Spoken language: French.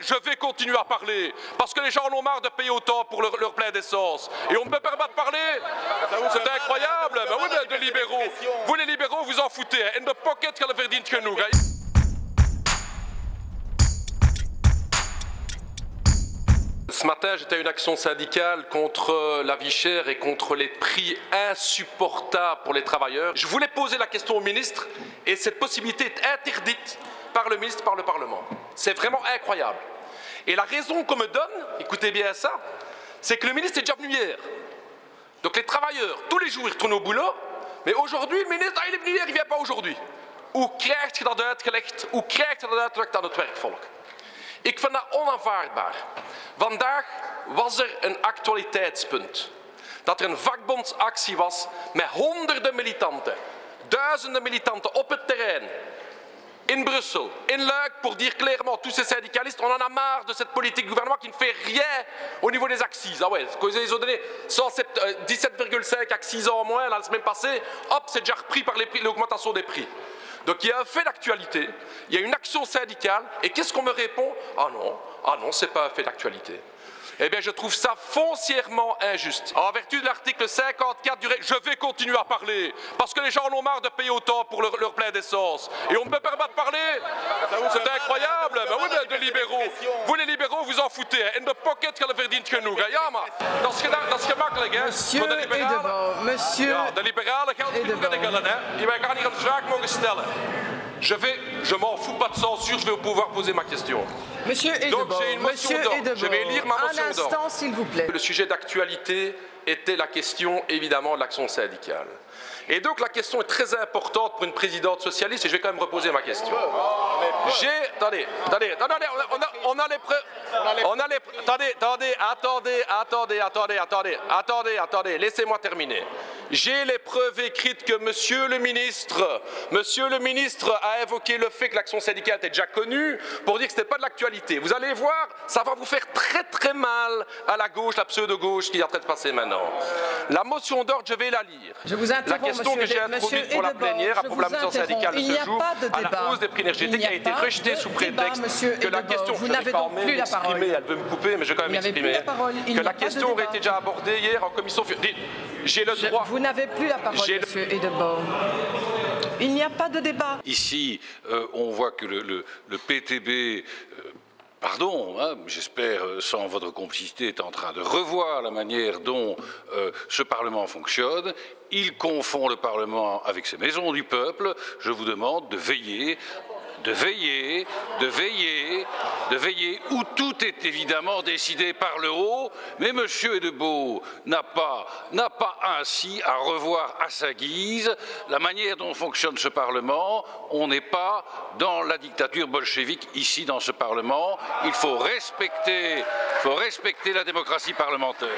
je vais continuer à parler, parce que les gens en ont marre de payer autant pour leur plein d'essence. Et on ne peut pas de parler. C'est incroyable. Ben oui, de libéraux. Vous les libéraux, vous en foutez. In the pocket kan er verdiend genoeg. Ce matin, j'étais à une action syndicale contre la vie chère et contre les prix insupportables pour les travailleurs. Je voulais poser la question au ministre et cette possibilité est interdite par le ministre, par le Parlement. C'est vraiment incroyable. Et la raison qu'on me donne, écoutez bien ça, c'est que le ministre est déjà venu hier. Donc les travailleurs, tous les jours, ils retournent au boulot, mais aujourd'hui, le ministre, il est venu hier, il ne vient pas aujourd'hui. Hoe krijg je dat uitgelegd? Hoe krijg je dat uitgelegd aan het werkvolk? Ik vind dat onaanvaardbaar. Vandaag was er een actualiteitspunt. Dat er een vakbondsactie was met honderden militanten, duizenden militanten op het terrein. In Bruxelles, in Luik, pour dire clairement, tous ces syndicalistes, on en a marre de cette politique du gouvernement qui ne fait rien au niveau des accises. Ah ouais, ils ont donné 17,5 accises en moins la semaine passée, hop, c'est déjà repris par l'augmentation des prix. Donc il y a un fait d'actualité, il y a une action syndicale, et qu'est-ce qu'on me répond? Ah non, c'est pas un fait d'actualité. Eh bien, je trouve ça foncièrement injuste. En vertu de l'article 54 du règlement, je vais continuer à parler, parce que les gens en ont marre de payer autant pour leur plein d'essence. Et on ne peut pas de parler. C'est incroyable. Ben oui, de libéraux. Vous les libéraux, vous en foutez. In the pocket kan er verdiend genoeg. Ja, maar dat is gemakkelijk, hè. Monsieur Edebo, monsieur. Ja, de liberalen geldt genoeg aan de gullen, hè. Wij gaan hier een vraag mogen stellen. Je m'en fous pas de censure, je vais pouvoir poser ma question. Monsieur Edebo, Donc j'ai une motion d'ordre. Je vais lire ma motion d'ordre. Un instant, s'il vous plaît. Le sujet d'actualité était la question, évidemment, de l'action syndicale. Et donc la question est très importante pour une présidente socialiste, et je vais quand même reposer ma question. Attendez, on a les preuves. Attendez, laissez-moi terminer. J'ai les preuves écrites que Monsieur le ministre a évoqué le fait que l'action syndicale était déjà connue pour dire que ce n'était pas de l'actualité. Vous allez voir, ça va vous faire très très mal à la gauche, la pseudo-gauche qui est en train de passer maintenant. La motion d'ordre, je vais la lire. Je vous interromps, la question que j'ai introduite pour la plénière à propos de la motion syndicale de ce jour, à la hausse des prix énergétiques, a été rejetée sous prétexte que la question, vous n'avez donc plus la parole. Elle veut me couper, mais je vais quand même m'exprimer. Que la question aurait été déjà abordée hier en commission. J'ai le droit. Vous n'avez plus la parole, monsieur Edebo. Il n'y a pas de débat. Ici, on voit que le PTB, pardon, hein, j'espère sans votre complicité, est en train de revoir la manière dont ce Parlement fonctionne. Il confond le Parlement avec ses maisons du peuple. Je vous demande de veiller où tout est évidemment décidé par le haut, mais M. Edebo n'a pas ainsi à revoir à sa guise la manière dont fonctionne ce Parlement. On n'est pas dans la dictature bolchevique ici dans ce Parlement. Il faut respecter la démocratie parlementaire.